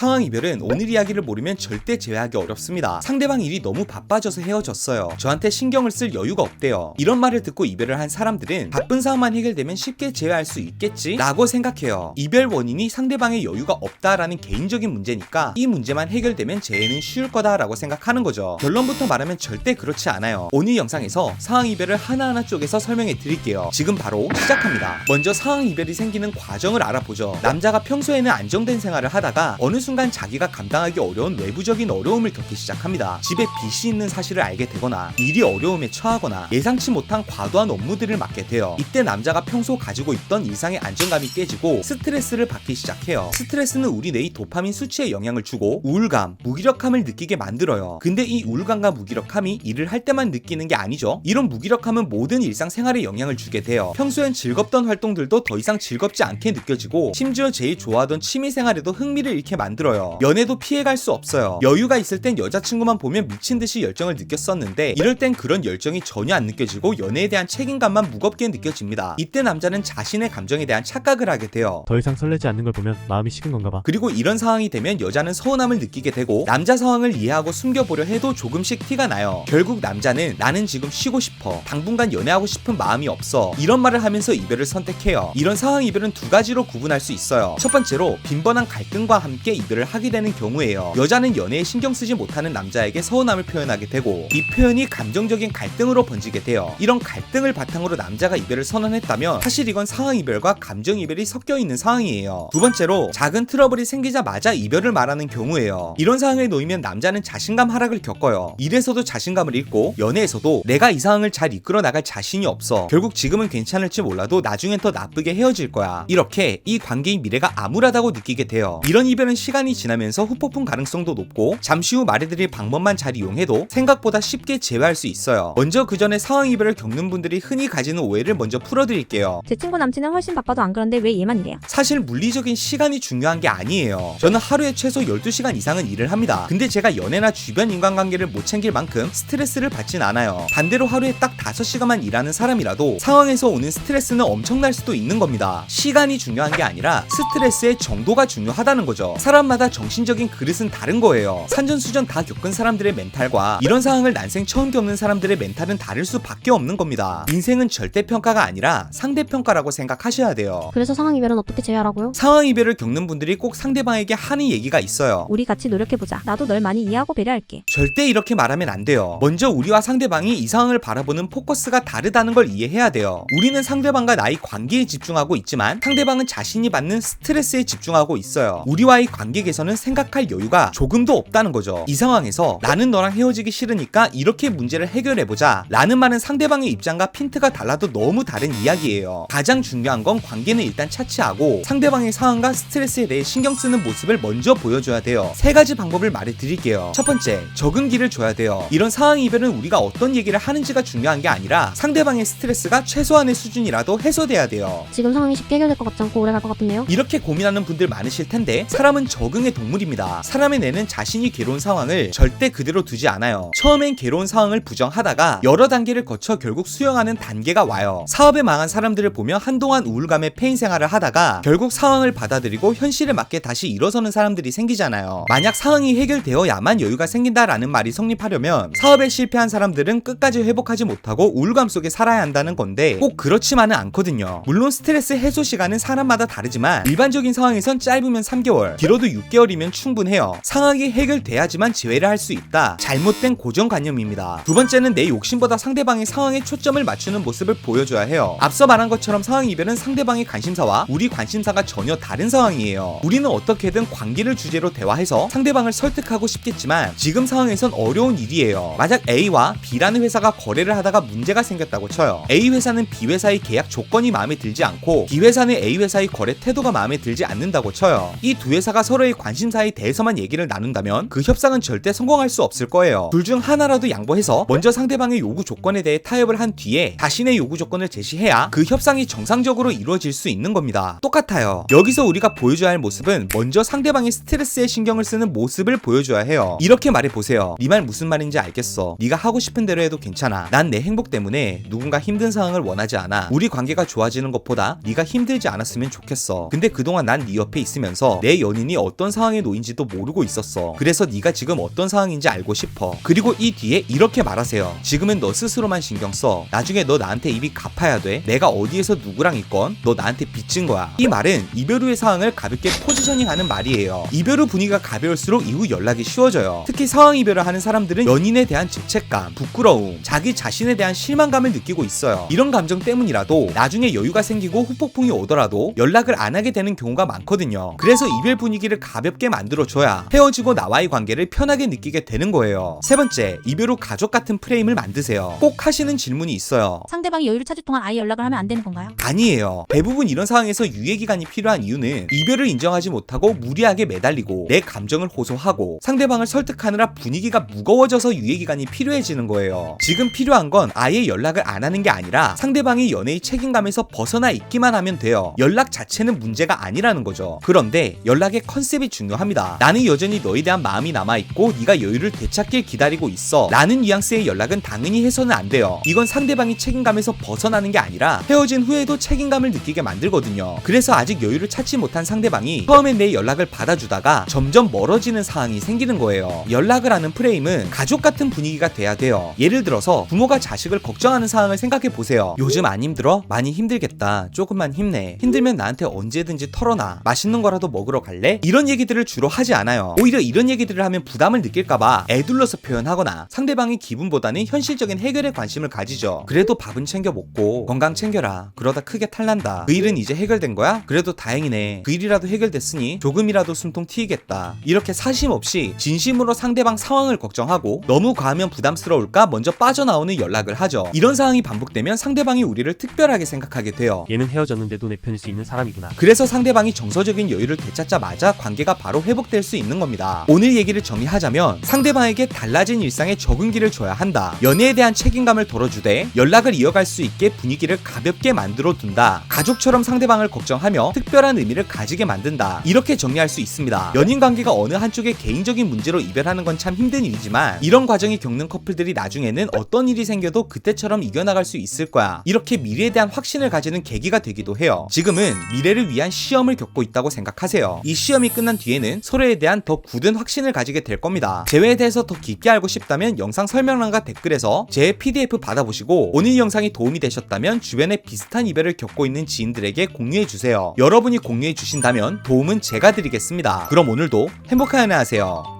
상황 이별은 오늘 이야기를 모르면 절대 제외하기 어렵습니다. 상대방 일이 너무 바빠져서 헤어졌어요. 저한테 신경을 쓸 여유가 없대요. 이런 말을 듣고 이별을 한 사람들은 바쁜 상황만 해결되면 쉽게 제외할 수 있겠지? 라고 생각해요. 이별 원인이 상대방의 여유가 없다라는 개인적인 문제니까 이 문제만 해결되면 재회는 쉬울 거다라고 생각하는 거죠. 결론부터 말하면 절대 그렇지 않아요. 오늘 영상에서 상황 이별을 하나하나 쪼개서 설명해 드릴게요. 지금 바로 시작합니다. 먼저 상황 이별이 생기는 과정을 알아보죠. 남자가 평소에는 안정된 생활을 하다가 어느 순간 자기가 감당하기 어려운 외부적인 어려움을 겪기 시작합니다. 집에 빚이 있는 사실을 알게 되거나 일이 어려움에 처하거나 예상치 못한 과도한 업무들을 맡게 돼요. 이때 남자가 평소 가지고 있던 일상의 안정감이 깨지고 스트레스를 받기 시작해요. 스트레스는 우리 뇌의 도파민 수치에 영향을 주고 우울감, 무기력함을 느끼게 만들어요. 근데 이 우울감과 무기력함이 일을 할 때만 느끼는 게 아니죠. 이런 무기력함은 모든 일상생활에 영향을 주게 돼요. 평소엔 즐겁던 활동들도 더 이상 즐겁지 않게 느껴지고 심지어 제일 좋아하던 취미생활에도 흥미를 잃게 만들어요. 연애도 피해갈 수 없어요. 여유가 있을 땐 여자친구만 보면 미친듯이 열정을 느꼈었는데 이럴 땐 그런 열정이 전혀 안 느껴지고 연애에 대한 책임감만 무겁게 느껴집니다. 이때 남자는 자신의 감정에 대한 착각을 하게 돼요. 더 이상 설레지 않는 걸 보면 마음이 식은 건가 봐. 그리고 이런 상황이 되면 여자는 서운함을 느끼게 되고 남자 상황을 이해하고 숨겨보려 해도 조금씩 티가 나요. 결국 남자는 나는 지금 쉬고 싶어, 당분간 연애하고 싶은 마음이 없어, 이런 말을 하면서 이별을 선택해요. 이런 상황 이별은 두 가지로 구분할 수 있어요. 첫 번째로 빈번한 갈등과 함께 이별을 하게 되는 경우예요. 여자는 연애에 신경 쓰지 못하는 남자에게 서운함을 표현하게 되고 이 표현이 감정적인 갈등으로 번지게 돼요. 이런 갈등을 바탕으로 남자가 이별을 선언했다면 사실 이건 상황 이별과 감정 이별이 섞여 있는 상황이에요. 두 번째로 작은 트러블이 생기자마자 이별을 말하는 경우예요. 이런 상황에 놓이면 남자는 자신감 하락을 겪어요. 일에서도 자신감을 잃고 연애에서도 내가 이 상황을 잘 이끌어 나갈 자신이 없어, 결국 지금은 괜찮을지 몰라도 나중엔 더 나쁘게 헤어질 거야, 이렇게 이 관계의 미래가 암울하다고 느끼게 돼요. 이런 이별은 시간이 지나면서 후폭풍 가능성도 높고 잠시 후 말해드릴 방법만 잘 이용해도 생각보다 쉽게 제외할 수 있어요. 먼저 그 전에 상황 이별을 겪는 분들이 흔히 가지는 오해를 먼저 풀어드릴게요. 제 친구 남친은 훨씬 바빠도 안 그런데 왜 얘만 이래요? 사실 물리적인 시간이 중요한 게 아니에요. 저는 하루에 최소 12시간 이상은 일을 합니다. 근데 제가 연애나 주변 인간관계를 못 챙길 만큼 스트레스를 받진 않아요. 반대로 하루에 딱 5시간만 일하는 사람이라도 상황에서 오는 스트레스는 엄청날 수도 있는 겁니다. 시간이 중요한 게 아니라 스트레스의 정도가 중요하다는 거죠. 사람마다 정신적인 그릇은 다른 거예요. 산전수전 다 겪은 사람들의 멘탈과 이런 상황을 난생 처음 겪는 사람들의 멘탈은 다를 수밖에 없는 겁니다. 인생은 절대평가가 아니라 상대평가라고 생각하셔야 돼요. 그래서 상황 이별은 어떻게 제외하라고요? 상황 이별을 겪는 분들이 꼭 상대방에게 하는 얘기가 있어요. 우리 같이 노력해보자. 나도 널 많이 이해하고 배려할게. 절대 이렇게 말하면 안 돼요. 먼저 우리와 상대방이 이 상황을 바라보는 포커스가 다르다는 걸 이해해야 돼요. 우리는 상대방과 나의 관계에 집중하고 있지만 상대방은 자신이 받는 스트레스에 집중하고 있어요. 우리와의 관계 개선은 생각할 여유가 조금도 없다는 거죠. 이 상황에서 나는 너랑 헤어지기 싫으니까 이렇게 문제를 해결해보자 라는 말은 상대방의 입장과 핀트가 달라도 너무 다른 이야기예요. 가장 중요한 건 관계는 일단 차치하고 상대방의 상황과 스트레스에 대해 신경 쓰는 모습을 먼저 보여줘야 돼요. 3가지 방법을 말해드릴게요. 첫 번째, 적응기를 줘야 돼요. 이런 상황 이별은 우리가 어떤 얘기를 하는지가 중요한 게 아니라 상대방의 스트레스가 최소한의 수준이라도 해소돼야 돼요. 지금 상황이 쉽게 해결될 것 같지 않고 오래 갈 것 같은데요? 이렇게 고민하는 분들 많으실 텐데 사람은 적응의 동물입니다. 사람의 뇌는 자신이 괴로운 상황을 절대 그대로 두지 않아요. 처음엔 괴로운 상황을 부정하다가 여러 단계를 거쳐 결국 수용하는 단계가 와요. 사업에 망한 사람들을 보면 한동안 우울감에 패인 생활을 하다가 결국 상황을 받아들이고 현실에 맞게 다시 일어서는 사람들이 생기잖아요. 만약 상황이 해결되어야만 여유가 생긴다라는 말이 성립하려면 사업에 실패한 사람들은 끝까지 회복하지 못하고 우울감 속에 살아야 한다는 건데 꼭 그렇지만은 않거든요. 물론 스트레스 해소 시간은 사람마다 다르지만 일반적인 상황에선 짧으면 3개월, 길어도 6개월이면 충분해요. 상황이 해결돼야지만 재회를 할 수 있다. 잘못된 고정관념입니다. 두 번째는 내 욕심보다 상대방의 상황에 초점을 맞추는 모습을 보여줘야 해요. 앞서 말한 것처럼 상황 이별은 상대방의 관심사와 우리 관심사가 전혀 다른 상황이에요. 우리는 어떻게든 관계를 주제로 대화해서 상대방을 설득하고 싶겠지만 지금 상황에선 어려운 일이에요. 만약 A와 B라는 회사가 거래를 하다가 문제가 생겼다고 쳐요. A 회사는 B 회사의 계약 조건이 마음에 들지 않고 B 회사는 A 회사의 거래 태도가 마음에 들지 않는다고 쳐요. 이 두 회사가 서로의 관심사에 대해서만 얘기를 나눈다면 그 협상은 절대 성공할 수 없을 거예요. 둘 중 하나라도 양보해서 먼저 상대방의 요구 조건에 대해 타협을 한 뒤에 자신의 요구 조건을 제시해야 그 협상이 정상적으로 이루어질 수 있는 겁니다. 똑같아요. 여기서 우리가 보여줘야 할 모습은 먼저 상대방의 스트레스에 신경을 쓰는 모습을 보여줘야 해요. 이렇게 말해보세요. 네 말 무슨 말인지 알겠어. 네가 하고 싶은 대로 해도 괜찮아. 난 내 행복 때문에 누군가 힘든 상황을 원하지 않아. 우리 관계가 좋아지는 것보다 네가 힘들지 않았으면 좋겠어. 근데 그동안 난 네 옆에 있으면서 내 연인이 어떤 상황에 놓인지도 모르고 있었어. 그래서 네가 지금 어떤 상황인지 알고 싶어. 그리고 이 뒤에 이렇게 말하세요. 지금은 너 스스로만 신경 써. 나중에 너 나한테 이비 갚아야 돼. 내가 어디에서 누구랑 있건 너 나한테 빚진 거야. 이 말은 이별 후의 상황을 가볍게 포지셔닝하는 말이에요. 이별 후 분위기가 가벼울수록 이후 연락이 쉬워져요. 특히 상황 이별을 하는 사람들은 연인에 대한 죄책감, 부끄러움, 자기 자신에 대한 실망감을 느끼고 있어요. 이런 감정 때문이라도 나중에 여유가 생기고 후폭풍이 오더라도 연락을 안 하게 되는 경우가 많거든요. 그래서 이별 분위기를 가볍게 만들어줘야 헤어지고 나와의 관계를 편하게 느끼게 되는 거예요. 세 번째, 이별 후 가족 같은 프레임을 만드세요. 꼭 하시는 질문이 있어요. 상대방이 여유를 찾을 동안 아예 연락을 하면 안 되는 건가요? 아니에요. 대부분 이런 상황에서 유예기간이 필요한 이유는 이별을 인정하지 못하고 무리하게 매달리고 내 감정을 호소하고 상대방을 설득하느라 분위기가 무거워져서 유예기간이 필요해지는 거예요. 지금 필요한 건 아예 연락을 안 하는 게 아니라 상대방이 연애의 책임감에서 벗어나 있기만 하면 돼요. 연락 자체는 문제가 아니라는 거죠. 그런데 연락의 컨셉이 중요합니다. 나는 여전히 너에 대한 마음이 남아있고 네가 여유를 되찾길 기다리고 있어 라는 뉘앙스의 연락은 당연히 해서는 안 돼요. 이건 상대방이 책임감에서 벗어나는 게 아니라 헤어진 후에도 책임감을 느끼게 만들거든요. 그래서 아직 여유를 찾지 못한 상대방이 처음엔 내 연락을 받아주다가 점점 멀어지는 상황이 생기는 거예요. 연락을 하는 프레임은 가족 같은 분위기가 돼야 돼요. 예를 들어서 부모가 자식을 걱정하는 상황을 생각해 보세요. 요즘 안 힘들어? 많이 힘들겠다. 조금만 힘내. 힘들면 나한테 언제든지 털어놔. 맛있는 거라도 먹으러 갈래? 이런 얘기들을 주로 하지 않아요. 오히려 이런 얘기들을 하면 부담을 느낄까봐 애둘러서 표현하거나 상대방의 기분보다는 현실적인 해결에 관심을 가지죠. 그래도 밥은 챙겨 먹고 건강 챙겨라. 그러다 크게 탈난다. 그 일은 이제 해결된 거야? 그래도 다행이네. 그 일이라도 해결됐으니 조금이라도 숨통 트이겠다. 이렇게 사심 없이 진심으로 상대방 상황을 걱정하고 너무 과하면 부담스러울까 먼저 빠져나오는 연락을 하죠. 이런 상황이 반복되면 상대방이 우리를 특별하게 생각하게 돼요. 얘는 헤어졌는데도 내 편일 수 있는 사람이구나. 그래서 상대방이 정서적인 여유를 되찾자마자 관계가 바로 회복될 수 있는 겁니다. 오늘 얘기를 정리하자면 상대방에게 달라진 일상에 적응기를 줘야 한다. 연애에 대한 책임감을 덜어주되 연락을 이어갈 수 있게 분위기를 가볍게 만들어 둔다. 가족처럼 상대방을 걱정하며 특별한 의미를 가지게 만든다. 이렇게 정리할 수 있습니다. 연인 관계가 어느 한쪽의 개인적인 문제로 이별하는 건 참 힘든 일이지만 이런 과정이 겪는 커플들이 나중에는 어떤 일이 생겨도 그때처럼 이겨나갈 수 있을 거야. 이렇게 미래에 대한 확신을 가지는 계기가 되기도 해요. 지금은 미래를 위한 시험을 겪고 있다고 생각하세요. 이 시험이 끝난 뒤에는 서로에 대한 더 굳은 확신을 가지게 될 겁니다. 재회에 대해서 더 깊게 알고 싶다면 영상 설명란과 댓글에서 제 PDF 받아보시고 오늘 영상이 도움이 되셨다면 주변에 비슷한 이별을 겪고 있는 지인들에게 공유해주세요. 여러분이 공유해주신다면 도움은 제가 드리겠습니다. 그럼 오늘도 행복한 연애 하세요.